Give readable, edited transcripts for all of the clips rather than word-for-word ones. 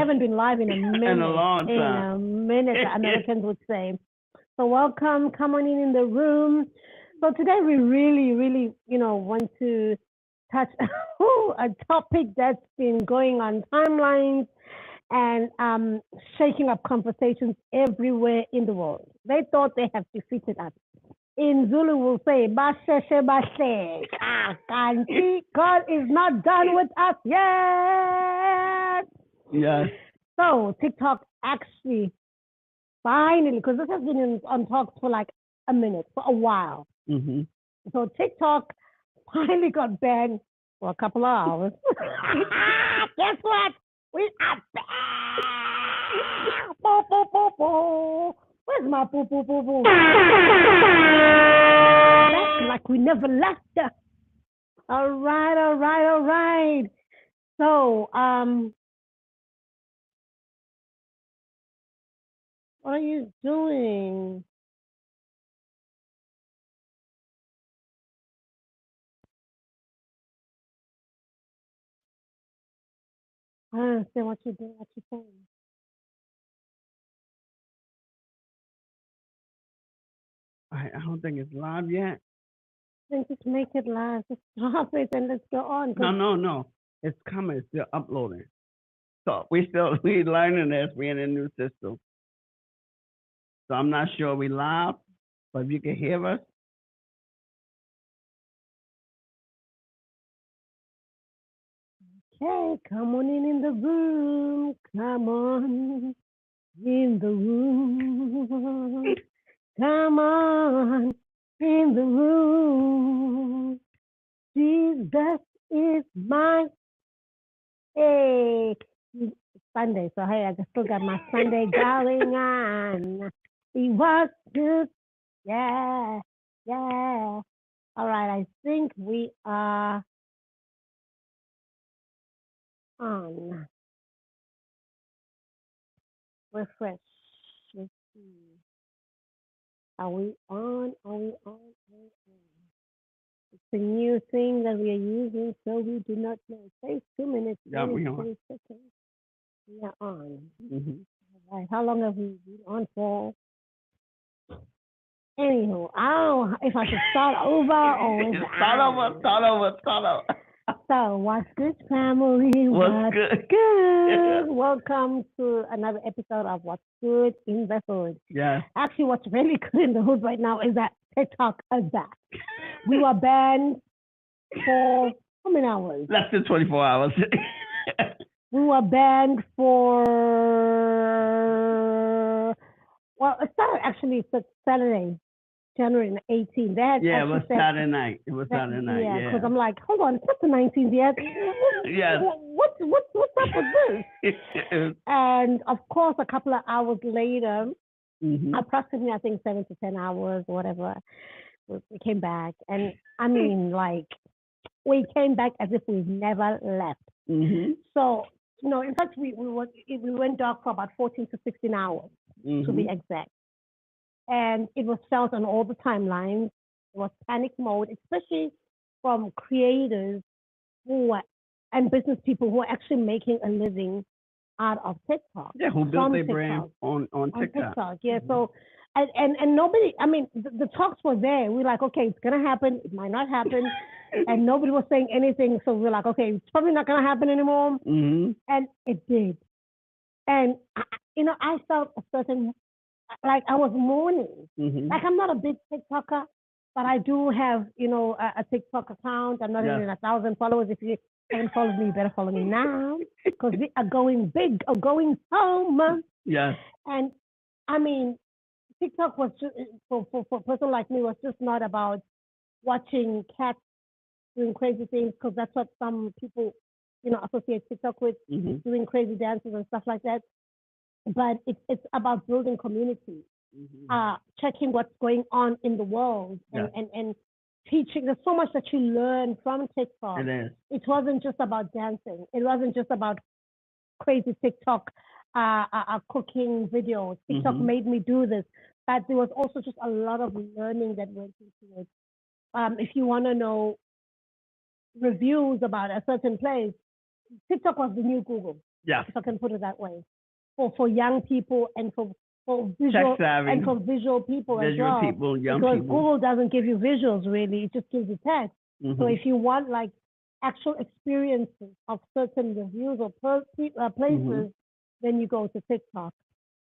haven't been live in a minute. In a long time. In a minute, the Americans would say. So welcome, come on in the room. So today we really, want to touch a topic that's been going on timelines and shaking up conversations everywhere in the world. They thought they have defeated us. In Zulu, we'll say, Basheshe Bashe. God is not done with us yet. Yes. So TikTok actually, finally, because this has been on talks for like a minute, for a while. Mm-hmm. So TikTok finally got banned for a couple of hours. Guess what? We are back. Bo, bo, bo, bo. Where's my boo, boo, boo, boo? Back like we never left. All right. So, what are you doing? I don't understand what you're doing. What you're saying. I don't think it's live yet. Then just make it live. Just stop it and let's go on. No. It's coming. It's still uploading. So we learning this. We're in a new system. So I'm not sure we live, but if you can hear us. Okay, come on in the room. Come on in the room. Come on in the room. Jesus is mine. Hey, Sunday. So hey, I still got my Sunday going on. He was good. Yeah. All right, I think we are on. Refresh. Let's see. Are we on? It's a new thing that we are using, so we do not know. It takes 2 minutes. Yeah, we are. 20 seconds. We are on. Mm-hmm. All right. How long have we been on for? Anywho, I don't know if I should start over or is Start over. So, what's good, family? What's good? Welcome to another episode of What's Good in the Hood. Yeah. Actually, what's really good in the hood right now is that TikTok is back. We were banned for how many hours? Less than 24 hours. We were banned for, well, it started actually Saturday, January 18th. Yeah, it was Saturday night. Yeah, because I'm like, hold on, it's not the 19th yet. Yes. What's up with this? And of course, a couple of hours later, approximately I think 7 to 10 hours or whatever, we came back. And I mean, like, we came back as if we've never left. Mm-hmm. So, in fact, we went dark for about 14 to 16 hours, to be exact. And it was felt on all the timelines. It was panic mode, especially from creators and business people who are actually making a living out of TikTok. Yeah, who built their brand on TikTok. Yeah, so, and nobody, I mean, the talks were there. We're like, okay, it's going to happen. It might not happen. And nobody was saying anything. So we're like, okay, it's probably not going to happen anymore. Mm-hmm. And it did. And, I felt a certain, like I was mourning. Mm-hmm. Like I'm not a big TikToker, but I do have, a TikTok account. I'm not even 1,000 followers. If you haven't followed me, you better follow me now because we are going big or going home. Yes. And I mean, TikTok was just, for a person like me, was just not about watching cats doing crazy things because that's what some people, associate TikTok with, doing crazy dances and stuff like that. But it's about building community, checking what's going on in the world, and teaching. There's so much that you learn from TikTok. It is. It wasn't just about dancing. It wasn't just about crazy TikTok cooking videos. TikTok made me do this. But there was also just a lot of learning that went into it. If you want to know reviews about a certain place, TikTok was the new Google, Yes. if I can put it that way, for young people and for visual Tech-savvy. and for visual people as Visual well. people, young because people. Google doesn't give you visuals really; it just gives you text. Mhm. So if you want like actual experiences of certain reviews or places, then you go to TikTok,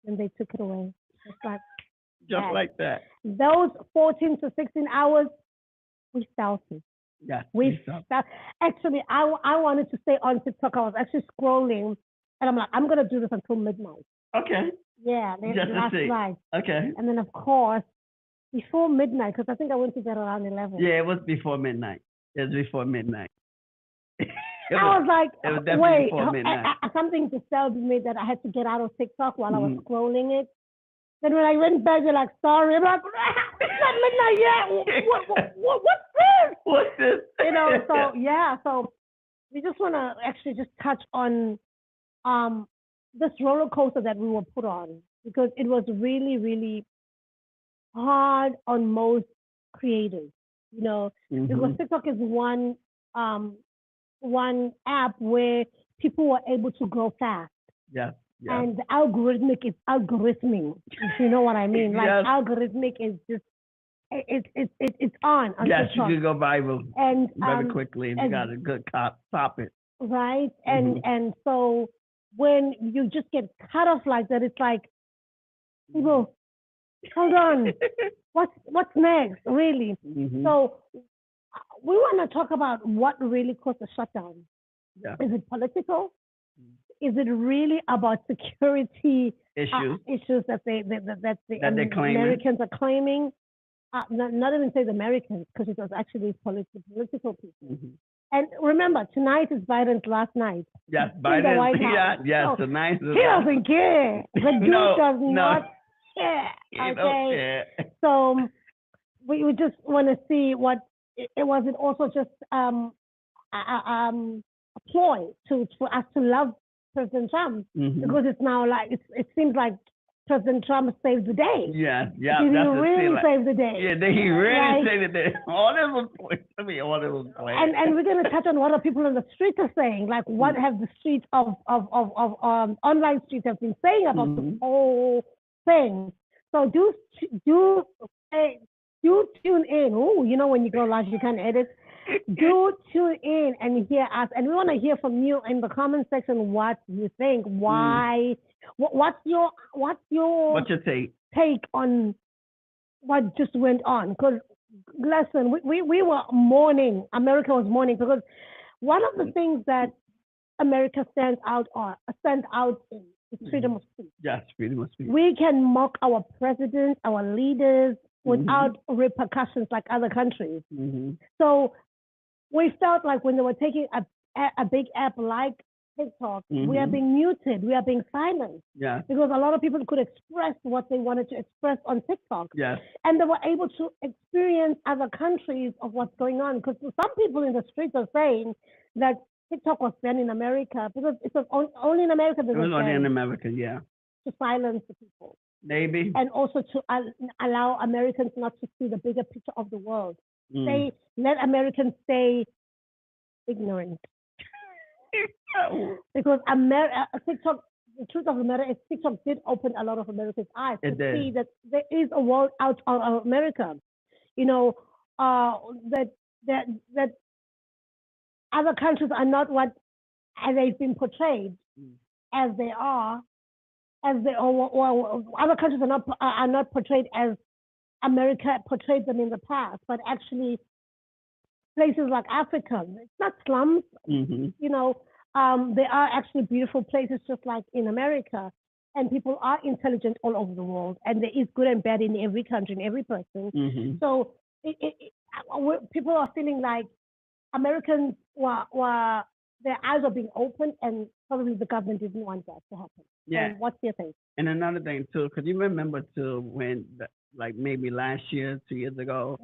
and they took it away. It's like Just that. like that. Those 14 to 16 hours, we stealthy. Yeah. We actually, I wanted to stay on TikTok. I was actually scrolling, and I'm like, I'm gonna do this until midnight. Okay. Yeah, Just last to see. night. Okay. And then of course, before midnight, because I think I went to bed around 11. Yeah, it was before midnight. It was before midnight. I was like, it was definitely wait, before midnight. something disturbed me that I had to get out of TikTok while I was scrolling it. Then when I went back, they're like, sorry. I'm like, it's not midnight yet. What's this? What's this? You know, so yeah, so we just want to actually just touch on this roller coaster that we were put on, because it was really, really hard on most creators, you know, because TikTok is one app where people were able to grow fast. Yeah. Yeah. And the algorithmic is algorithming, if you know what I mean. Like algorithmic is just it's on yes, TikTok. you can go viral and very quickly, and you got a good topic. Right, and so when you just get cut off like that, it's like, people, hold on, what's next, really? So we want to talk about what really caused the shutdown. Yeah. Is it political? Is it really about security issues that the Americans are claiming? Not even say the Americans, because it was actually political people. And remember, tonight is Biden's last night. Yes, Biden. The White House. Yes, so tonight. He doesn't care. The dude does not care. He don't care. So we just want to see what it was. It also just a ploy for us to love President Trump, because it's now like it seems like President Trump saved the day. Yeah. He really saved the day. Yeah, he really saved the day. All that was planned. And we're going to touch on what the people on the streets are saying. Like, what have the streets of online streets have been saying about the whole thing. So do tune in. Oh, you know, when you go live, you can edit. Do tune in and hear us, and we want to hear from you in the comment section what you think. Why? What's your take on what just went on? Because listen, we were mourning. America was mourning, because one of the things that America stands out in is freedom of speech. Yes, freedom of speech. We can mock our president, our leaders, without repercussions like other countries. So we felt like when they were taking a big app like TikTok, we are being muted, we are being silenced. Yeah. Because a lot of people could express what they wanted to express on TikTok. Yes. And they were able to experience other countries of what's going on. Because some people in the streets are saying that TikTok was banned in America, because it was only in America that it was only in America, yeah. To silence the people. Maybe. And also to allow Americans not to see the bigger picture of the world. They let Americans stay ignorant. Because TikTok, the truth of the matter is, TikTok did open a lot of Americans' eyes to see that there is a world out of America. You know, that other countries are not what they've been portrayed as they are, or other countries are not portrayed as America portrayed them in the past, but actually places like Africa, it's not slums, you know, they are actually beautiful places just like in America, and people are intelligent all over the world, and there is good and bad in every country, in every person. So people are feeling like Americans were their eyes are being opened, and probably the government didn't want that to happen. Yeah. So what's your thing? And another thing too, because you remember too when, like maybe last year, 2 years ago,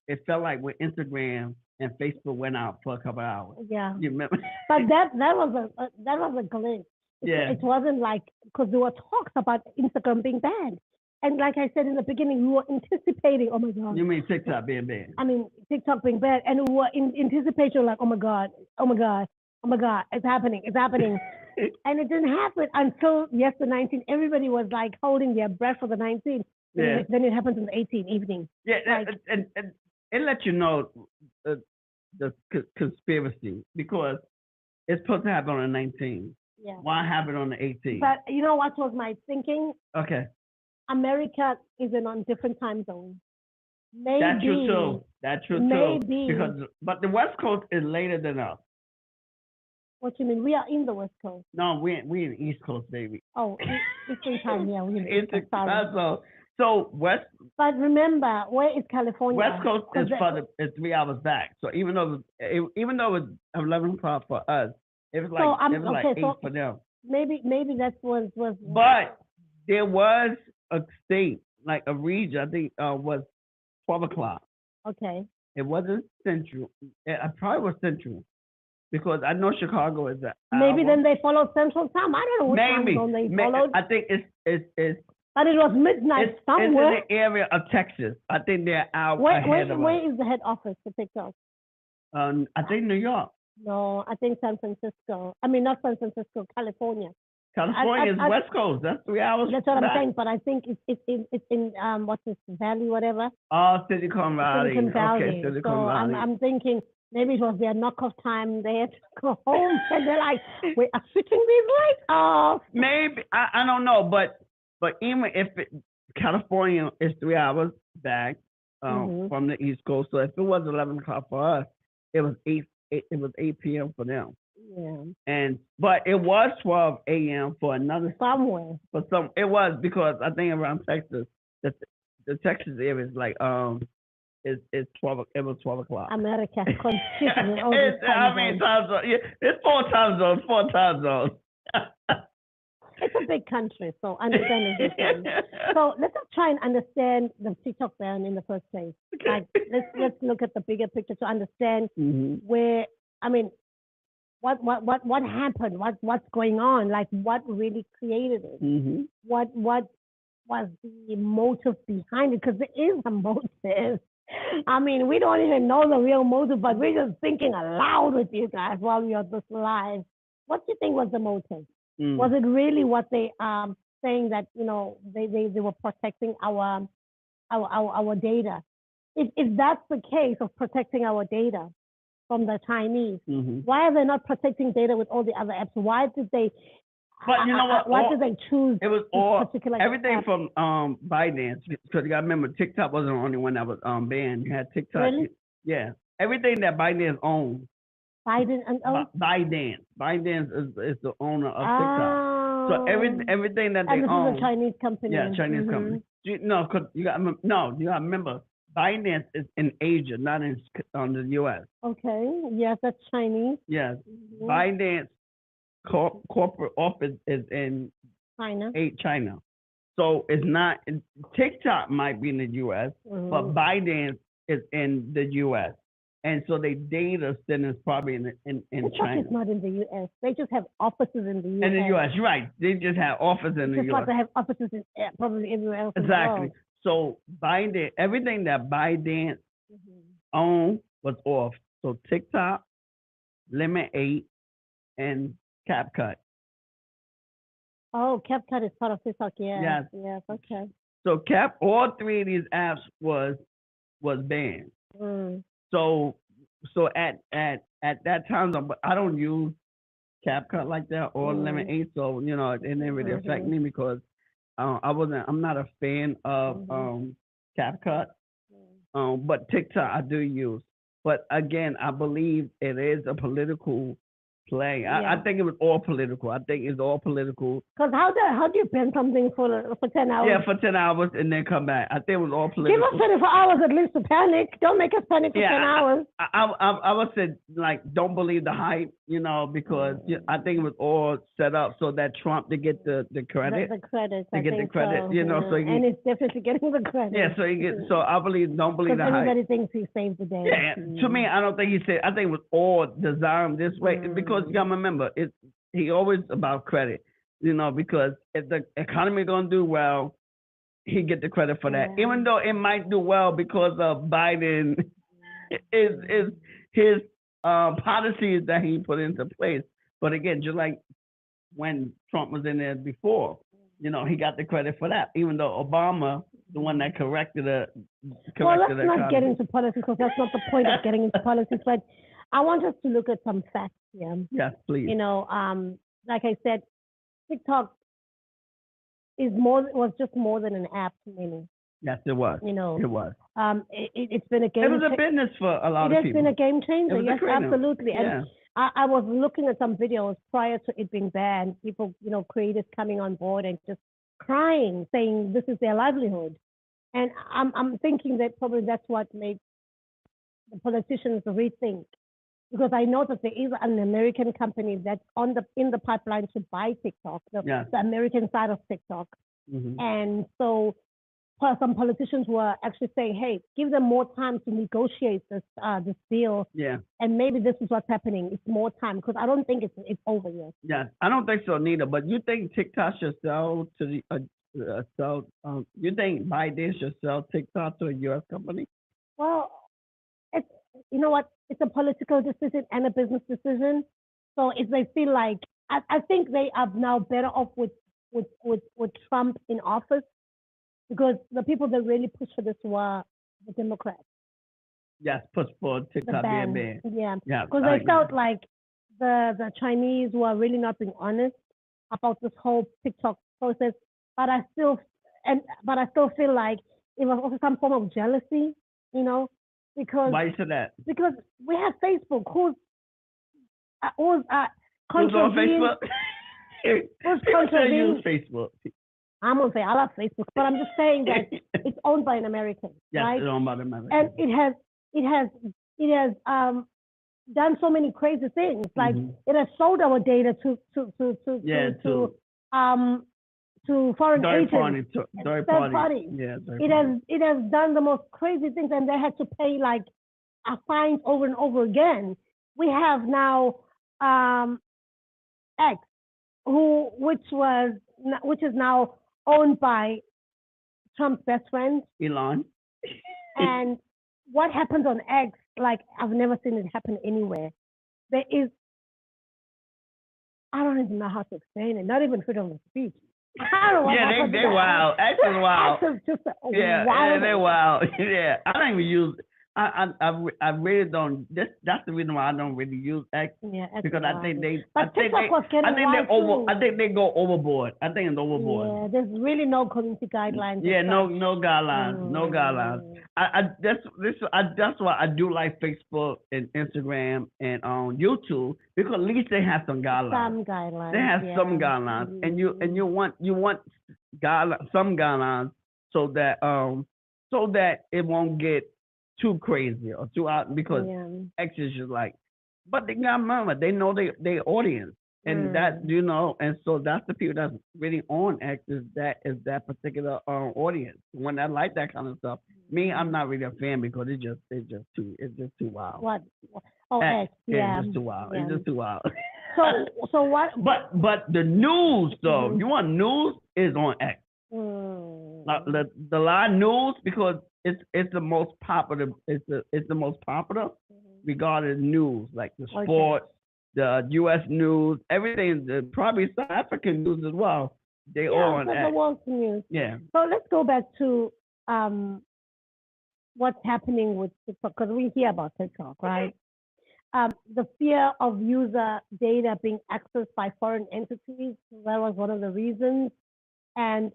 it felt like when Instagram and Facebook went out for a couple hours. Yeah. You remember? But that was a glitch. It wasn't like, because there were talks about Instagram being banned. And like I said in the beginning, we were anticipating, oh my God. You mean TikTok being banned? I mean, TikTok being banned. And we were in anticipation, like, oh my God. Oh my God, it's happening. It's happening. And it didn't happen until yes, the 19th. Everybody was like holding their breath for the 19th. Yeah. Then it happens on the 18th evening. Yeah, Like, and it let you know the conspiracy because it's supposed to happen on the 19th. yeah. Why happen on the 18th? But you know what was my thinking? Okay. America is on different time zones. Maybe. That's true too. That's true Maybe. too. But the West Coast is later than us. What you mean? We are in the West Coast. No, we in the East Coast, baby. Oh, Eastern time. Yeah, we're in the East Coast. Sorry. So West. But remember, where is California? West Coast is 3 hours back. So even though it was 11 o'clock for us, it was like 8 for them. Maybe that was. But there was a state, like a region, I think was 12 o'clock. Okay. It wasn't central. It probably was central because I know Chicago is that. Maybe then they followed Central Time. I don't know which time zone they followed. I think it's. But it was midnight somewhere. It's in the area of Texas. I think they're out ahead of us. Where is the head office for TikTok? I think New York. No, I think San Francisco. I mean, not San Francisco, California. California is West Coast. That's 3 hours. That's what I'm saying. But I think it's in what's this Valley, whatever. Oh, Silicon Valley. Silicon Valley. Okay, Silicon Valley. I'm thinking maybe it was their knockoff time. They had to go home, and they're like, "We are switching these lights off." Maybe I don't know, but even if California is 3 hours back from the East Coast, so if it was 11 o'clock for us, it was 8 p.m. for them. Yeah. But it was 12 a.m. for another somewhere. It was because I think around Texas, the Texas area is like it's 12. It was 12 o'clock. America confusing. Time zone. Yeah, it's 4 time zones. It's a big country, so understanding this one. So let's try and understand the TikTok ban in the first place. Okay. Like let's look at the bigger picture to understand where. I mean, what happened? What's going on? Like what really created it? What was the motive behind it? Because there is a motive. I mean, we don't even know the real motive, but we're just thinking aloud with you guys while we are this live. What do you think was the motive? Was it really what they saying that they were protecting our data? If that's the case of protecting our data from the Chinese, why are they not protecting data with all the other apps? Why did they? But you know what? Why did they choose? It was all everything app? from ByteDance, because you got to remember TikTok wasn't the only one that was banned. You had TikTok. Really? Yeah, everything that ByteDance owns. ByteDance is the owner of TikTok. So everything that they own. This is a Chinese company. Yeah, Chinese company. You got to remember, ByteDance is in Asia, not in the U.S. Okay. Yes, that's Chinese. Yes. ByteDance corporate office is in China. So it's not. TikTok might be in the U.S., but ByteDance is in the U.S. And so their data center is probably in China. It's not in the U.S. They just have offices in the U.S. In the U.S., you're right. They just have offices in the U.S. Just like they have offices in probably everywhere else. Exactly. So ByteDance, everything that ByteDance owned was off. So TikTok, Lemon 8, and CapCut. Oh, CapCut is part of TikTok. Yeah. Yes. Okay. So all 3 of these apps was banned. So at that time, I don't use CapCut like that or Lemon 8, so it didn't really affect me because I'm not a fan of CapCut. But TikTok I do use. But again, I believe it is a political play. I think it was all political. I think it's all political. Because how do you ban something for 10 hours? Yeah, for 10 hours and then come back. I think it was all political. Give us 24 hours at least to panic. Don't make us panic for 10 hours. I would say, don't believe the hype, because I think it was all set up so that Trump to get the credit. The credit. To get the credit, so and it's definitely getting the credit. Yeah, so I don't believe the hype. Everybody thinks he saved the day. Yeah, to me, I don't think he said. I think it was all designed this way because you gotta remember, he always about credit, because if the economy gonna do well, he get the credit for that. Even though it might do well because of Biden is his policies that he put into place. But again, just like when Trump was in there before, he got the credit for that, even though Obama, the one that corrected it. Well, let's not get into politics because that's not the point of getting into politics. But I want us to look at some facts here. Yes, please. Like I said, TikTok was just more than an app to many. Yes, it was. It was. It's been a game. It was a business for a lot of people. It has been a game changer. Yes, absolutely. Yeah. And I was looking at some videos prior to it being banned. People, creators coming on board and just crying, saying this is their livelihood. And I'm thinking that probably that's what made the politicians rethink. Because I know that there is an American company that's in the pipeline to buy TikTok, the American side of TikTok. Mm-hmm. And so some politicians were actually saying, hey, give them more time to negotiate this deal. Yeah. And maybe this is what's happening. It's more time because I don't think it's over yet. Yeah, I don't think so neither. But you think TikTok should sell to the you think Biden should sell TikTok to a U.S. company? Well, you know what? It's a political decision and a business decision. So if they feel like, I think they are now better off with Trump in office because the people that really pushed for this were the Democrats. Yes, push for TikTok being banned. Yeah, because they felt like the Chinese were really not being honest about this whole TikTok process. But I still feel like it was also some form of jealousy, because why you say that? Because we have Facebook, who's on Facebook? Who's controversial? Use Facebook. I'm gonna say I love Facebook, but I'm just saying that it's owned by an American, yes, right? It's owned by an American, and it has done so many crazy things. Like it has sold our data to foreign agents, third party. Yeah, it has done the most crazy things, and they had to pay like fines over and over again. We have now X, which is now owned by Trump's best friend, Elon. And what happens on X? Like I've never seen it happen anywhere. There is, I don't even know how to explain it. Not even freedom of speech. They wild. X is wild. X is just wild. Yeah, they're wild. Yeah, I don't even use. I really don't. That's the reason why I don't really use X. Yeah, because I think they. But TikTok was getting I think they go overboard. I think it's overboard. Yeah, there's really no community guidelines. Yeah, no guidelines. No guidelines. That's why I do like Facebook and Instagram and YouTube because at least they have some guidelines. Some guidelines. They have some guidelines, and you want some guidelines so that it won't get too crazy or too out because X is just like, but they got mama. They know their audience, and that and so that's the people that's really on X is that particular audience when I like that kind of stuff. Me, I'm not really a fan because it's just too wild. What? Oh, X. Yeah, it's just too wild. Yeah. It's just too wild. So what? But the news though, you want news is on X. The live news because it's the most popular. It's the most popular regarded news like the sports, the U.S. news, everything. Probably South African news as well. They all on X. The world news. Yeah. So let's go back to what's happening with TikTok because we hear about TikTok, right? The fear of user data being accessed by foreign entities, that was one of the reasons. And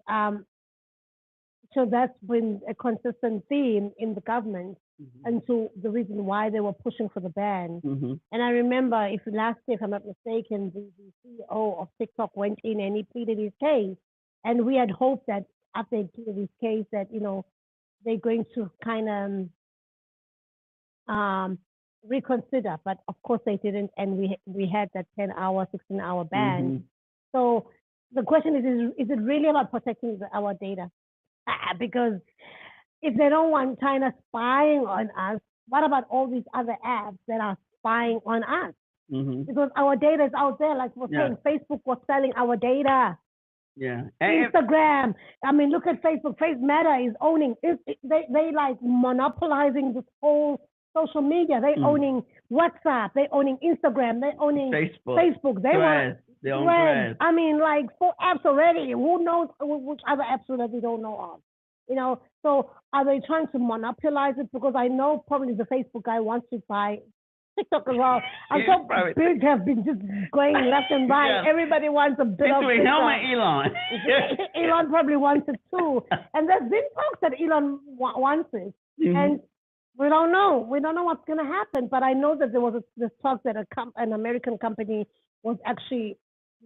so that's been a consistent theme in the government and so the reason why they were pushing for the ban. And I remember last year, if I'm not mistaken, the CEO of TikTok went in and he pleaded his case. And we had hoped that after he pleaded his case that, they're going to kind of reconsider, but of course they didn't, and we had that 10-hour, 16-hour ban. So the question is it really about protecting our data? Because if they don't want China spying on us, what about all these other apps that are spying on us? Because our data is out there, like we're saying, Facebook was selling our data. Yeah. Instagram. I mean, look at Facebook. Meta is owning. They like monopolizing this whole social media. They owning WhatsApp. They owning Instagram. They owning Facebook. They want Threads. I mean, like 4 apps already. Who knows which other apps that we don't know of? You know, so are they trying to monopolize it? Because I know probably the Facebook guy wants to buy TikTok as well. I'm so bids have been just going left and right. Yeah. Everybody wants a bit of TikTok. Him and Elon. Elon probably wants it too. And there's been talks that Elon wants it. And we don't know. We don't know what's going to happen. But I know that there was this talk that an American company was actually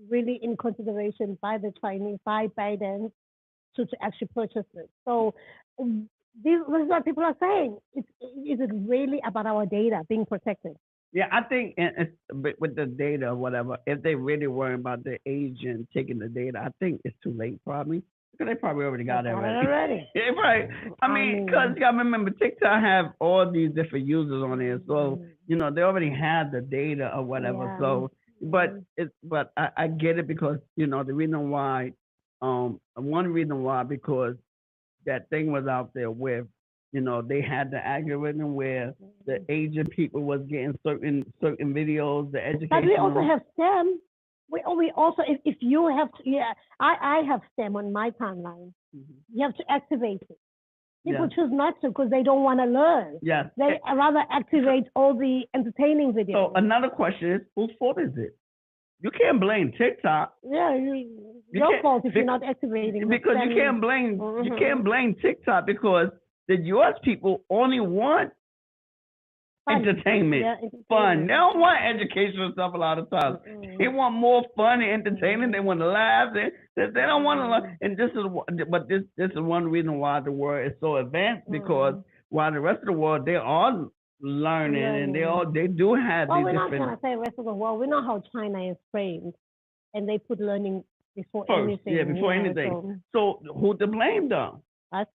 really in consideration by the Chinese, by Biden, to actually purchase it. So this is what people are saying. Is it really about our data being protected? Yeah, I think with the data or whatever, if they really worry about the agent taking the data, I think it's too late probably. Because they probably already got it already. Yeah, right. I mean, because you got to remember, TikTok have all these different users on there. So, you know, they already have the data or whatever. Yeah. So, but I get it because, you know, the reason why, one reason why, because that thing was out there with, you know, they had the algorithm where the Asian people was getting certain videos, the education. But we also have STEM. We also, if you have, I have STEM on my timeline. You have to activate it. People choose not to because they don't want to learn. Yes. They rather activate all the entertaining videos. So another question is, whose fault is it? You can't blame TikTok. Yeah, your fault if you're not activating. Because you can't blame TikTok because the U.S. people only want entertainment, fun. They don't want educational stuff a lot of times. They want more fun and entertainment. They want to laugh. They don't want to learn. And this is one reason why the world is so advanced, because while the rest of the world, they are learning and they do have these different. Well, we're not going to say rest of the world. We know how China is framed, and they put learning before anything. Yeah, before anything. So who to blame though? Us.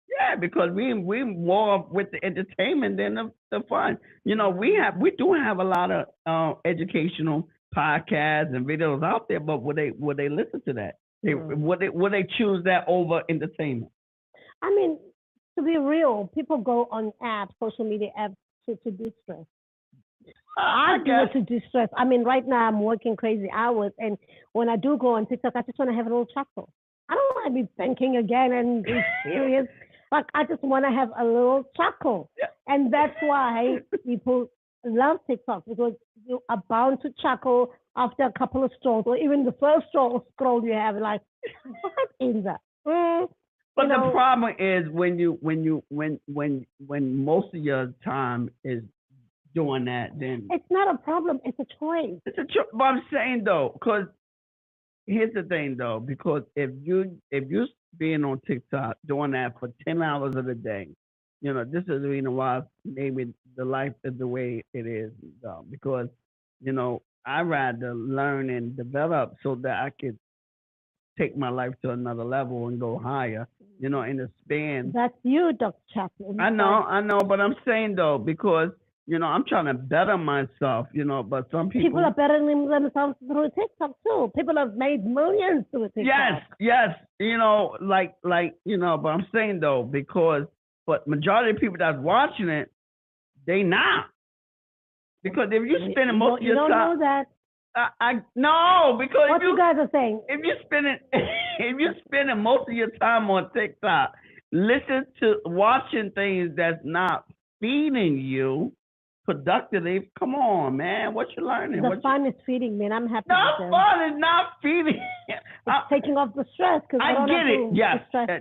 Yeah, because we more with the entertainment than the fun. You know, we do have a lot of educational podcasts and videos out there, but would they listen to that? Would they choose that over entertainment? I mean, to be real, people go on apps, social media apps to distress. I do it to distress. I mean, right now I'm working crazy hours, and when I do go on TikTok, I just want to have a little chuckle. I don't want to be thinking again and be serious. Like, I just want to have a little chuckle. Yeah. And that's why people love TikTok, because you are bound to chuckle after a couple of strolls, or even the first scroll you have, like, what is that? But the problem is when most of your time is doing that, then it's not a problem. It's a choice. It's a choice. But I'm saying though, because here's the thing though, because if you being on TikTok doing that for 10 hours of the day, you know, this is the reason why maybe the life is the way it is, though, because, you know, I rather learn and develop so that I could take my life to another level and go higher, you know, in the span. That's you, Dr. Chaplin. I know, but I'm saying though, because, you know, I'm trying to better myself, you know, but some people are bettering themselves through TikTok too. People have made millions through TikTok. Yes, you know, like, you know, but I'm saying though, but majority of people that's watching it, they not. Because if you spending most of your time, you don't know that. No, because what you guys are saying. If you're spending most of your time on TikTok, watching things that's not feeding you productively. Come on, man, what you learning? The fun is feeding me, and I'm happy. No, fun is not feeding. It's taking off the stress. I get it.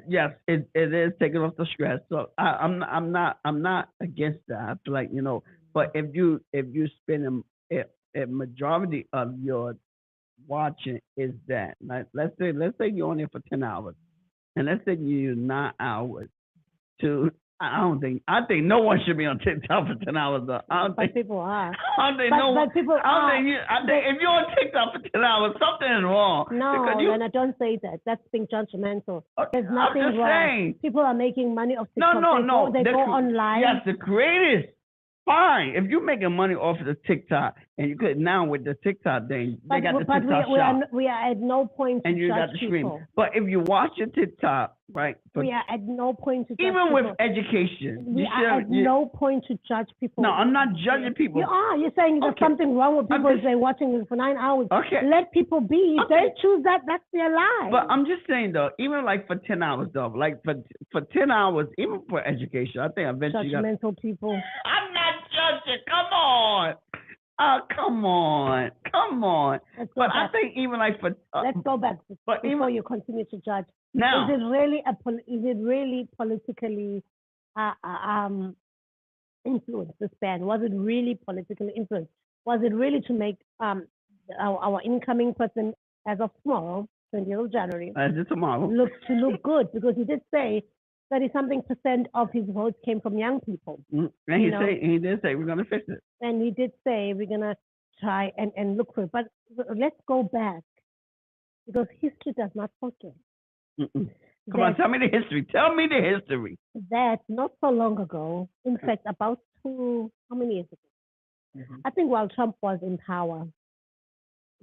Yes, it is taking off the stress. So I'm not against that. I feel like, you know, but if you spend a majority of your watching is that, like, let's say you're on there for 10 hours, and let's say you use 9 hours to. I think no one should be on TikTok for 10 hours. But people are. If you're on TikTok for 10 hours, something is wrong. No, I don't say that. That's being judgmental. There's nothing wrong. Saying. People are making money off TikTok. No. They go online. Yes, the creators. Fine. If you're making money off of the TikTok, And you could now with the TikTok thing, they got the but TikTok shop. we are at no point to and you judge got the screen. people. But if you watch your TikTok, right? We are at no point to judge even people. with education, We are at no point to judge people. No, I'm not judging people. You are. You're saying there's something wrong with people if they're watching it for 9 hours. Okay. Let people be. If they choose that, that's their life. But I'm just saying though, even like for 10 hours though, like for 10 hours, even for education, I think eventually judgmental people. I'm not judging. Come on. Come on. But I think even like for let's go back before you continue to judge. Now, is it really politically influenced, this ban? Was it really politically influenced? Was it really to make our incoming president as of tomorrow, 20th of January, look good? Because he did say 30-something% of his votes came from young people. And he did say we're going to fix it. And he did say we're going to try and look for it. But let's go back, because history does not forget. Come on, tell me the history. That not so long ago, in fact, about how many years ago? I think while Trump was in power,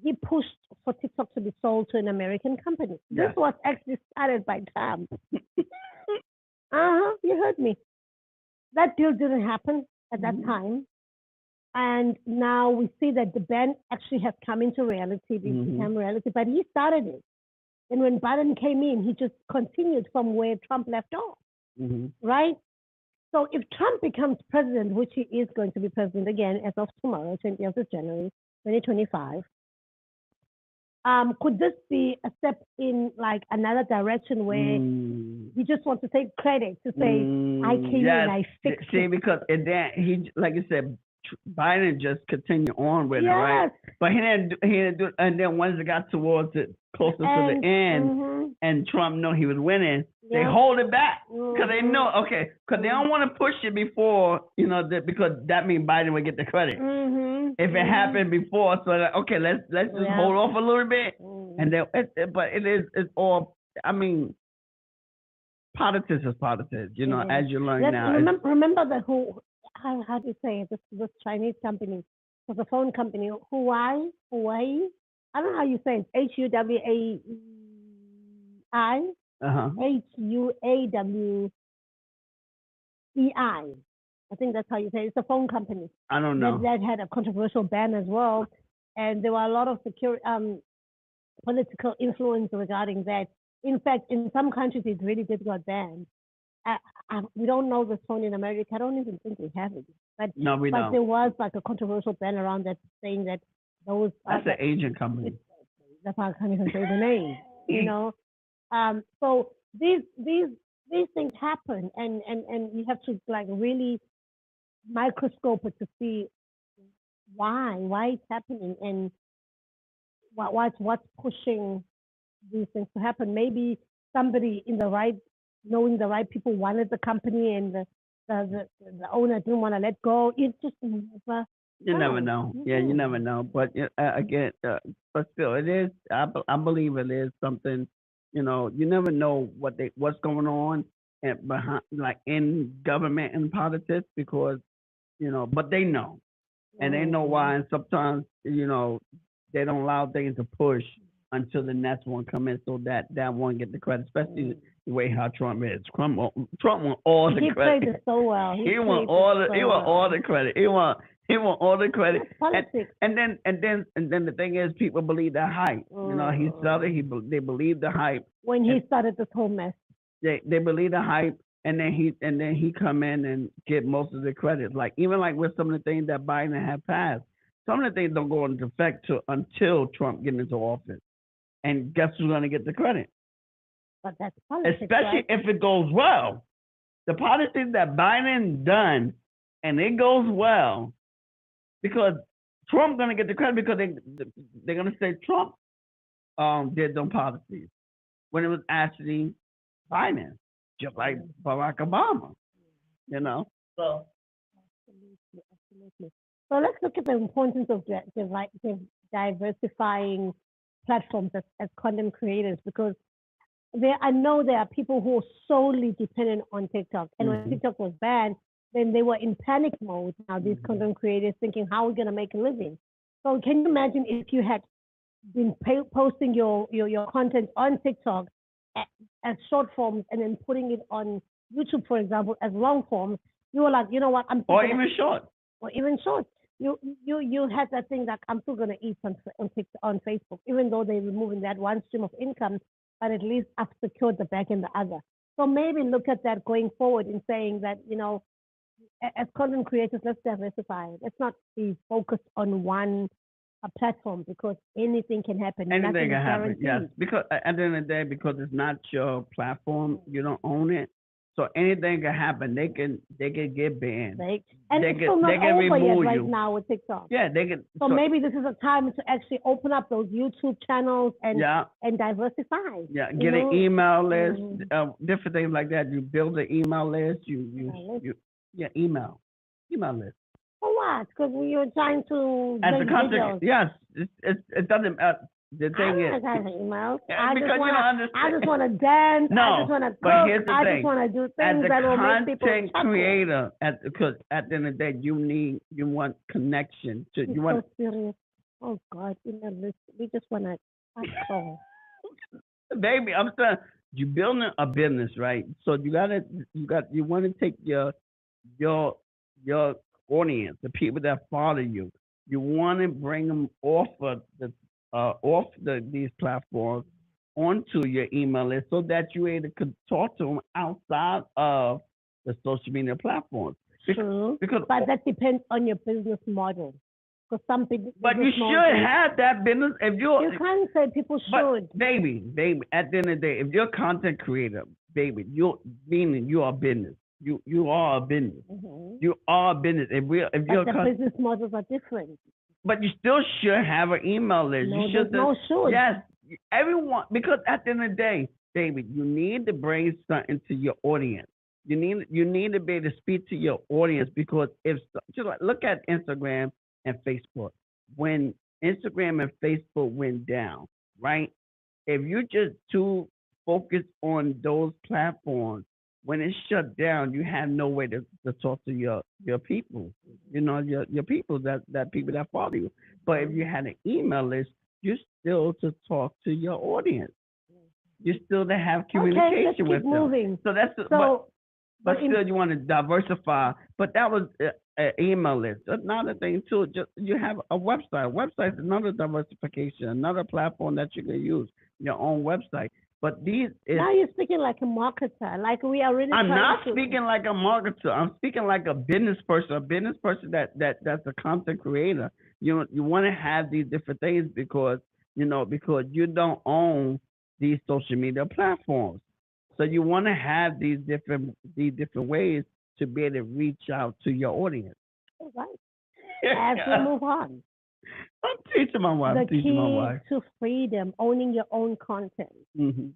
he pushed for TikTok to be sold to an American company. Yes. This was actually started by Trump. You heard me. That deal didn't happen at that time. And now we see that the ban actually has come into reality, become reality, but he started it. And when Biden came in, he just continued from where Trump left off, right? So if Trump becomes president, which he is going to be president again as of tomorrow, 20th of January, 2025, could this be a step in like another direction where he just wants to take credit to say, I came in and I fixed it? See, because then he, like you said, Biden just continued on with it, right? But he didn't do, and then once it got towards it, closer to the end, and Trump knew he was winning, they hold it back because they know, because they don't want to push it before, because that means Biden would get the credit. If it happened before, so let's just hold off a little bit, and then, but it's all, I mean, politics is politics, as you learn now. Remember the how do you say it? This Chinese company, it was a phone company, Huawei. I don't know how you say it. HUWAI. HUAWEI. I think that's how you say it. It's a phone company. I don't know. That had a controversial ban as well, and there were a lot of political influence regarding that. In fact, in some countries, it really did got banned. We don't know this phone in America. I don't even think we have it. But there was like a controversial ban around that, saying that those. That's an Asian company. That's why I can't even say the name. So these things happen, and you have to like really microscope it to see why it's happening and what's pushing these things to happen. Maybe somebody knowing the right people wanted the company, and the owner didn't want to let go. It just never. You never know. Yeah, you never know. But again, but still, it is. I believe it is something. You never know what's going on behind, like in government and politics, because but they know, and they know why. And sometimes they don't allow things to push until the next one come in, so that one get the credit, especially the way how Trump is. Trump want all the credit. He played it so well. He want all the credit. He want all the credit. And then the thing is, people believe that hype. He started. They believe the hype when he started this whole mess. They believe the hype, and then he come in and get most of the credit. Like even like with some of the things that Biden had passed, some of the things don't go into effect until Trump gets into office. And guess who's going to get the credit? But that's politics, especially if it goes well. The policies that Biden done, and it goes well, because Trump's going to get the credit, because they're going to say Trump did them policies when it was actually Biden, just like Barack Obama. So. Absolutely. So let's look at the importance of diversifying platforms as content creators, because I know there are people who are solely dependent on TikTok. And when TikTok was banned, then they were in panic mode. Now these content creators thinking, how are we going to make a living? So can you imagine if you had been posting your content on TikTok as short forms and then putting it on YouTube, for example, as long forms? You were like, you know what, or even short. Or even short. You had that thing that I'm still gonna eat on Facebook, even though they're removing that one stream of income, but at least I've secured the back and the other. So maybe look at that going forward in saying that, you know, as content creators, let's diversify. Let's not be focused on one platform because anything can happen. Anything can happen, yes. Because at the end of the day, because it's not your platform, you don't own it. So anything can happen. They can get banned. And it's still not over yet right now with TikTok. Yeah, they can. So maybe this is a time to actually open up those YouTube channels and diversify. Yeah, get an email list, different things like that. You build an email list. Email list. For what? Because you're trying to as make a content. videos. Yes, it doesn't. The thing is, I just want to dance. No, I just want to cook. But here's the I thing. just want to do things that will make people chuckle. As a content creator, because at the end of the day, you want connection to. You want. So serious. Oh God, we just want to chuckle. Baby, I'm saying you building a business, right? So you want to take your audience, the people that follow you. You want to bring them off of these platforms onto your email list so that you're able to talk to them outside of the social media platforms. True. But that depends on your business model. Because some people. But you should have that business if you can't say people should. Baby. At the end of the day, if you're a content creator, baby, you are a business. You are a business. Mm-hmm. You are a business. If the business models are different. But you still should have an email list. No, you should. Yes, everyone. Because at the end of the day, baby, you need to bring something to your audience. You need to be able to speak to your audience because look at Instagram and Facebook. When Instagram and Facebook went down, right? If you just too focused on those platforms, when it shut down, you have no way to talk to your people. You know, your people that people that follow you. But if you had an email list, you still to talk to your audience. You still to have communication with them. Moving. So that's but still you want to diversify. But that was an email list. Another thing too, just you have a website. A website is another diversification, another platform that you can use, your own website. But now you're speaking like a marketer, like we are really. I'm not speaking like a marketer. I'm speaking like a business person that's a content creator. You want to have these different things because you don't own these social media platforms. So you want to have these different ways to be able to reach out to your audience. All right. As we move on. I'm teaching my wife. The key to freedom, owning your own content. Mm-hmm.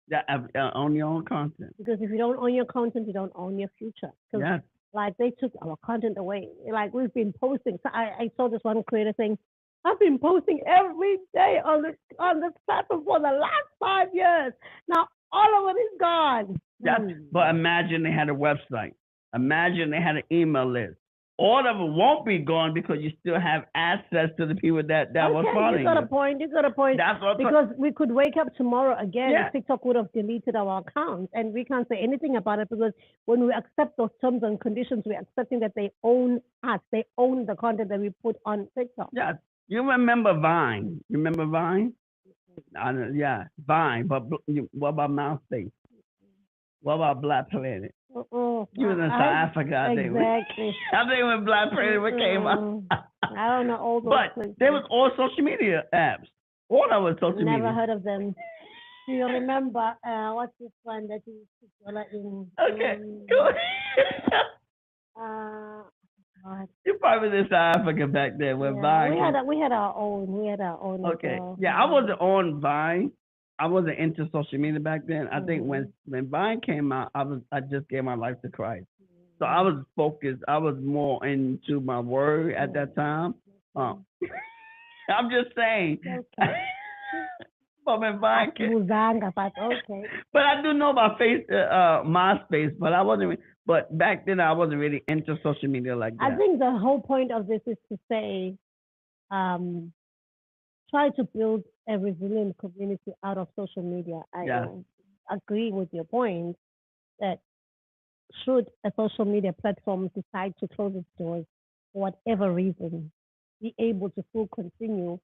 Yeah, own your own content. Because if you don't own your content, you don't own your future. Yes. Like they took our content away. Like we've been posting. So I saw this one creator saying, I've been posting every day on this platform for the last 5 years. Now all of it is gone. Yes. But imagine they had a website. Imagine they had an email list. All of it won't be gone because you still have access to the people that was following you. You got a point. That's what because we could wake up tomorrow again and TikTok would have deleted our accounts and we can't say anything about it because when we accept those terms and conditions, we're accepting that they own us. They own the content that we put on TikTok. Yeah. You remember Vine? You remember Vine? Vine. But what about MySpace? What about Black Planet? You was in South Africa, I think. Exactly. I think when Black Planet came out. I don't know all those But there was all social media apps. All of it social media. Never heard of them. Do you remember what's this one that you used to in? Okay, good. God. You probably was in South Africa back then when Vine. We had our own. Okay. Yeah, I wasn't on Vine. I wasn't into social media back then. I think when Vine came out, I just gave my life to Christ. So I was focused. I was more into my word at that time. I'm just saying. Okay. But when Vine came, okay. But I do know about MySpace, but I wasn't. But back then, I wasn't really into social media like that. I think the whole point of this is to say, try to build a resilient community out of social media. I Yeah. agree with your point that should a social media platform decide to close its doors for whatever reason, be able to still continue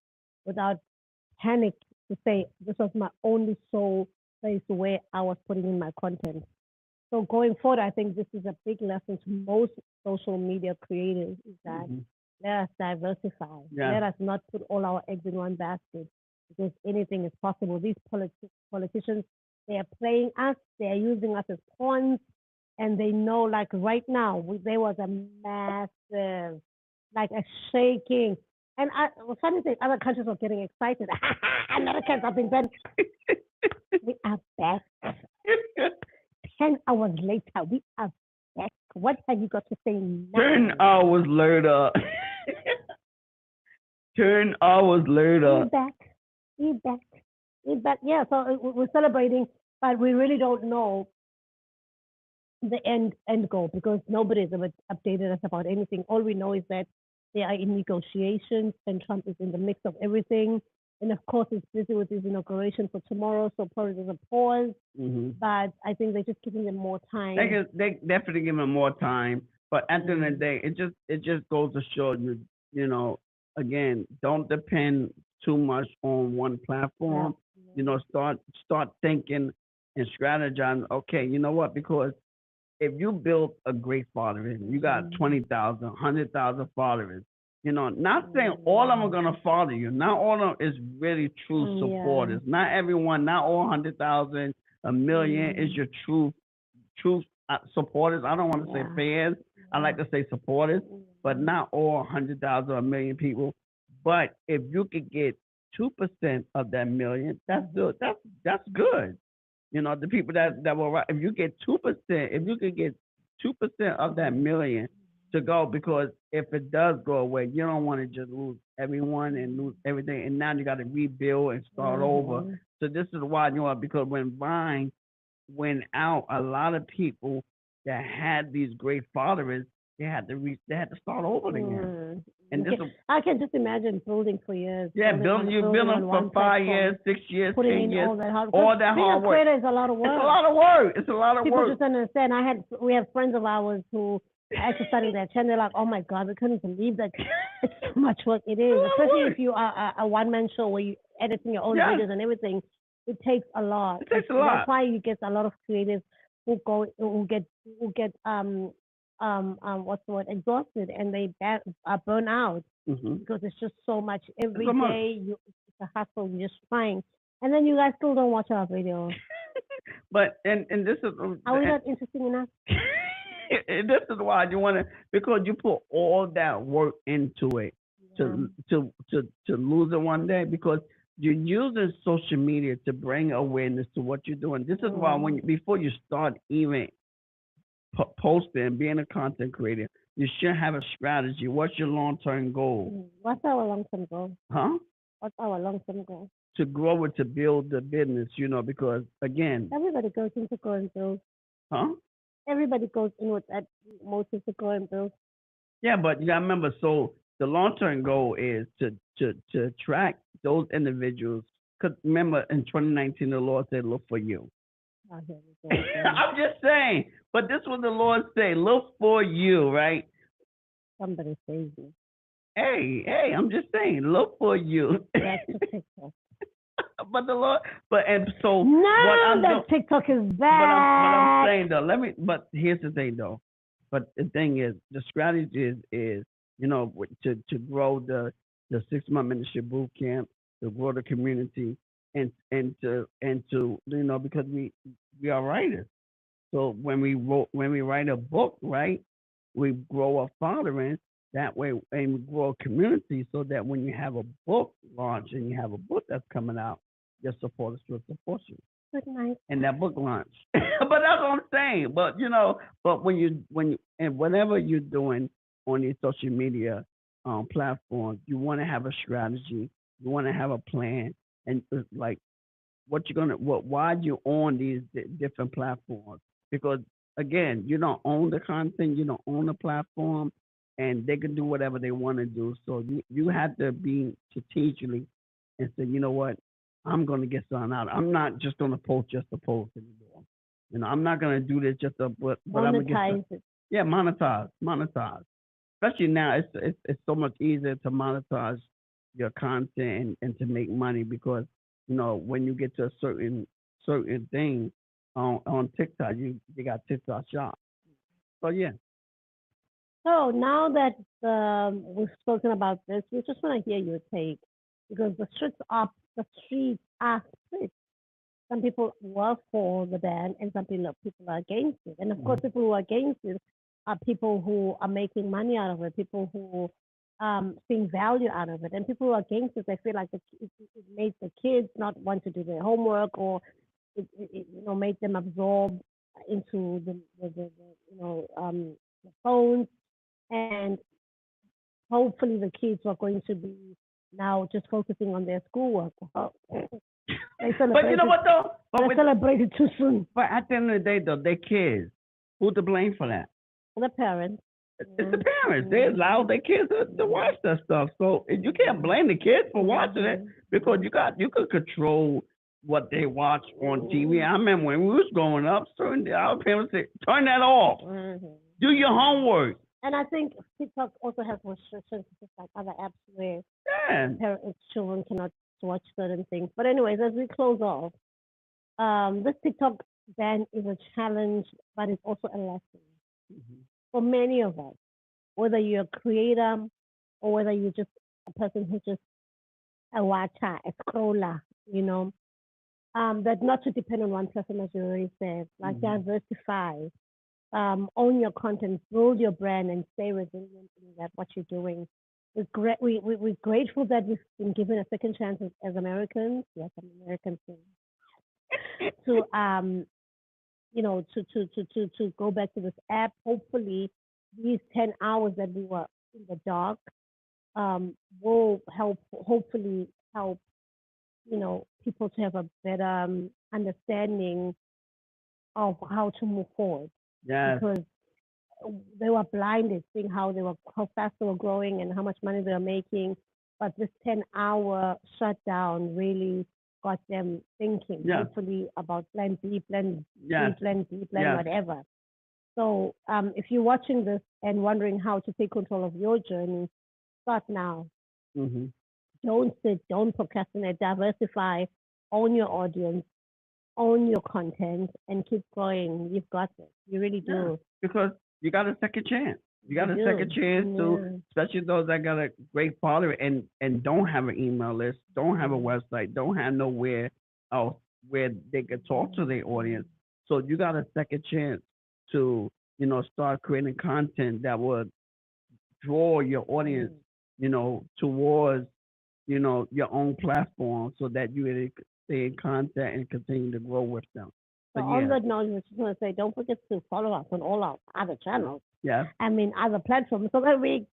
without panic to say this was my only sole place where I was putting in my content. So going forward, I think this is a big lesson to most social media creators is that Mhm. let us diversify. Yeah. Let us not put all our eggs in one basket because anything is possible. These politicians, they are playing us. They are using us as pawns, and they know, like right now, there was a massive, like a shaking. And I was trying to say other countries were getting excited. Americans have been banned. We are back. 10 hours later, we are back. What have you got to say now? 10 hours later. 10 hours later. We're back. We're back. We're back. Yeah, so we're celebrating, but we really don't know the end goal because nobody's ever updated us about anything. All we know is that they are in negotiations and Trump is in the mix of everything. And of course, he's busy with his inauguration for tomorrow, so probably there's a pause. Mm-hmm. But I think they're just giving them more time. They definitely give them more time, but at the end of the day, it just goes to show you, again, don't depend too much on one platform. Yeah. Start thinking and strategizing. Okay, you know what? Because if you build a great following, you got 20,000, 100,000 followers. Not saying all of them are gonna follow you. Not all of them is really true supporters. Not everyone. Not all 100,000, a million is your true supporters. I don't want to say fans. I like to say supporters, but not all 100,000 or a million people. But if you could get 2% of that million, that's good. That's good. The people that will. If you get 2%, if you could get 2% of that million to go, because if it does go away, you don't want to just lose everyone and lose everything, and now you got to rebuild and start over. So this is why because when Vine went out, a lot of people that had these great followers, they had to start over again. And I can just imagine building for years. Yeah, building for 5 years, 6 years, 10 years. All that hard work. Creator is a lot of work. It's a lot of work. It's a lot of People work. just don't understand. We have friends of ours who are actually starting their channel. They're like, oh my God, we couldn't believe that it's so much work. It is, especially if you are a one-man show where you're editing your own videos and everything. It takes a lot. It takes a lot. That's why you get a lot of creatives who get what's the word, exhausted, and they burn out because it's just so much every day. It's a hustle. You're just trying, and then you guys still don't watch our videos. But and this is, are we not interesting enough? And this is why you want to, because you put all that work into it to lose it one day, because you're using social media to bring awareness to what you're doing. This is why before you start even posting, being a content creator, you should have a strategy. What's your long-term goal? What's our long-term goal? Huh? What's our long-term goal? To grow it, to build the business, because again, everybody goes into grow and build. Huh? Everybody goes in with that motive to grow and build. Yeah, but you gotta remember, so the long-term goal is to attract those individuals. Because remember, in 2019, the Lord said, "Look for you." I'm just saying, but this is what the Lord say: "Look for you," right? Somebody says it. Hey, I'm just saying, look for you. That's the TikTok. But the Lord, and so that TikTok is bad. But I'm saying though, but here's the thing though. But the thing is, the strategy is to grow the 6-month mentorship boot camp, to grow the community, and to because we are writers. So when we write a book, right, we grow a following that way, and we grow a community, so that when you have a book launch and you have a book that's coming out, your supporters will support you. Good night. And that book launch. But that's what I'm saying. But but when you and whatever you're doing on these social media platforms, you want to have a strategy. You want to have a plan, and like why you on these different platforms? Because again, you don't own the content, you don't own the platform, and they can do whatever they want to do. So you have to be strategically and say, you know what, I'm going to get something out. I'm not just going to post just to post anymore. I'm not going to do this just to, but I'm going to get it. Yeah, monetize. Especially now, it's so much easier to monetize your content and to make money because when you get to a certain thing on TikTok, you got TikTok Shop. So yeah. So now that we've spoken about this, we just want to hear your take because the streets are split. Some people were for the ban, and some people are against it. And of course, people who are against it are people who are making money out of it, people who seeing value out of it, and people who are against it. They feel like it made the kids not want to do their homework, or it made them absorb into the phones, and hopefully the kids are going to be now just focusing on their schoolwork. But you know what though? They celebrated too soon. But at the end of the day, though, they're kids. Who's to blame for that? The parents. It's the parents. They allow their kids to watch that stuff. So you can't blame the kids for watching it because you could control what they watch on TV. I remember when we was growing up, our parents said, turn that off. Do your homework. And I think TikTok also has restrictions, just like other apps where children cannot watch certain things. But anyways, as we close off, this TikTok ban is a challenge, but it's also a lesson for many of us, whether you're a creator or whether you're just a person who's just a watcher, a scroller, that not to depend on one person, as you already said, like diversify. Own your content, build your brand, and stay resilient in that what you're doing. We're grateful that we've been given a second chance as Americans. Yes, I'm American too. To go back to this app. Hopefully, these 10 hours that we were in the dark will hopefully help people to have a better understanding of how to move forward. Yeah. Because they were blinded, seeing how fast they were growing and how much money they were making. But this 10-hour shutdown really got them thinking, hopefully, about plan B, plan C, plan D, plan whatever. So if you're watching this and wondering how to take control of your journey, start now. Don't sit, don't procrastinate, diversify, own your audience, own your content, and keep growing. You've got this. You really do. Because you got a second chance. You got a second chance to, especially those that got a great following and don't have an email list, don't have a website, don't have nowhere else where they can talk to their audience. So you got a second chance to, start creating content that would draw your audience, towards, your own platform so that you stay in contact and continue to grow with them. So on that note, I just want to say, don't forget to follow us on all our other channels. Yeah. Other platforms, so that we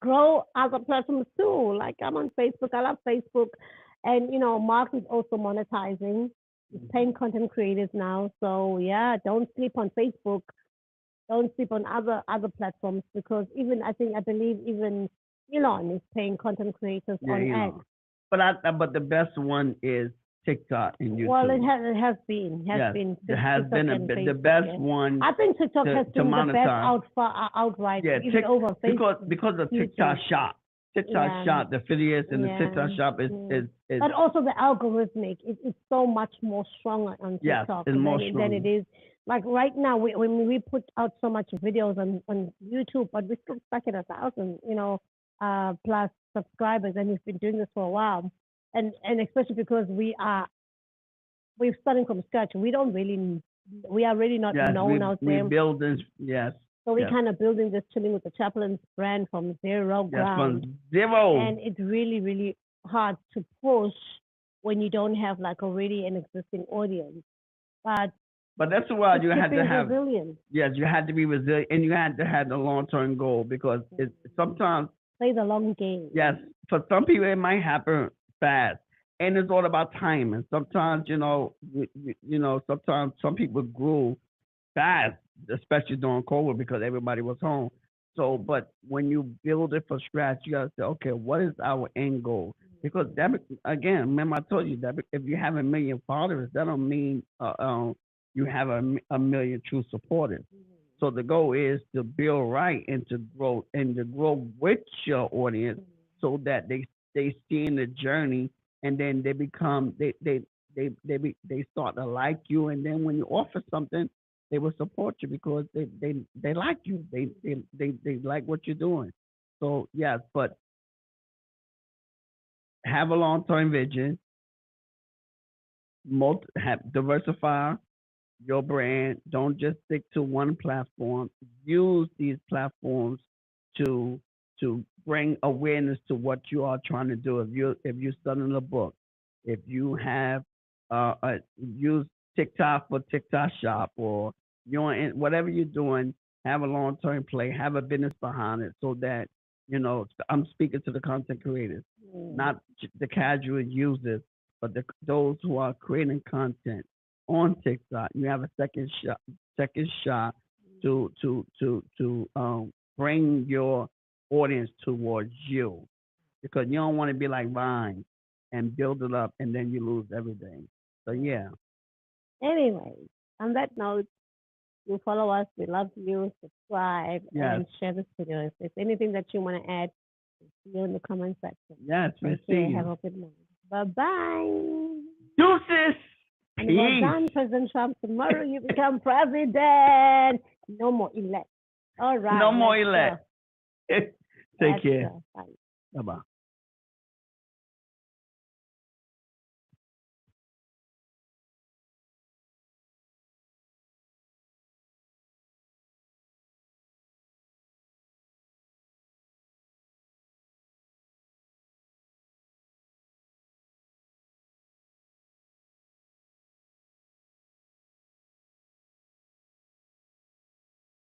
grow other platforms too. Like I'm on Facebook. I love Facebook. And, Mark is also monetizing. He's paying content creators now. So, don't sleep on Facebook. Don't sleep on other platforms because I believe even Elon is paying content creators on ads. But the best one is TikTok and YouTube. Well, it has been. It has been the best one. I think TikTok has been the best outright, even over Facebook. Because of TikTok Shop. TikTok Shop, the affiliates and the TikTok Shop is. But also the algorithmic, it's so much more stronger on TikTok than it is. Like right now, when we put out so much videos on YouTube, but we're still stuck at 1,000, plus subscribers, and we've been doing this for a while. And especially because we're starting from scratch. We are really not known out there. We're building, So we're kind of building this Chilling with the Chaplins brand from zero ground. From zero. And it's really, really hard to push when you don't have like already an existing audience. But that's why you had to have resilience. Yes, you had to be resilient, and you had to have the long-term goal because it's sometimes play the long game. Yes, for some people it might happen fast, and it's all about timing. Sometimes sometimes some people grew fast, especially during COVID because everybody was home. So, but when you build it from scratch, you gotta say, okay, what is our end goal? Because that, again, remember I told you that if you have a million followers, that don't mean you have a million true supporters. So the goal is to build right and to grow with your audience, so that they see in the journey, and then they become they start to like you, and then when you offer something, they will support you because they like you. They like what you're doing. So yes, but have a long term vision, diversify your brand. Don't just stick to one platform. Use these platforms to bring awareness to what you are trying to do. If you're studying a book, if you have use TikTok for TikTok shop, or whatever you're doing, have a long term play, have a business behind it, so that I'm speaking to the content creators, not the casual users, but those who are creating content on TikTok. You have a second shot to bring your audience towards you, because you don't want to be like Vine and build it up and then you lose everything. So yeah. Anyway, on that note, you follow us. We love you. Subscribe and share this video. If there's anything that you want to add, see you in the comment section. Yes, we see you. Have a good night. Bye-bye. Deuces. And Peace. well done, President Trump. Tomorrow you become president. No more elect. All right. No more elect. Take care. Bye. Bye-bye.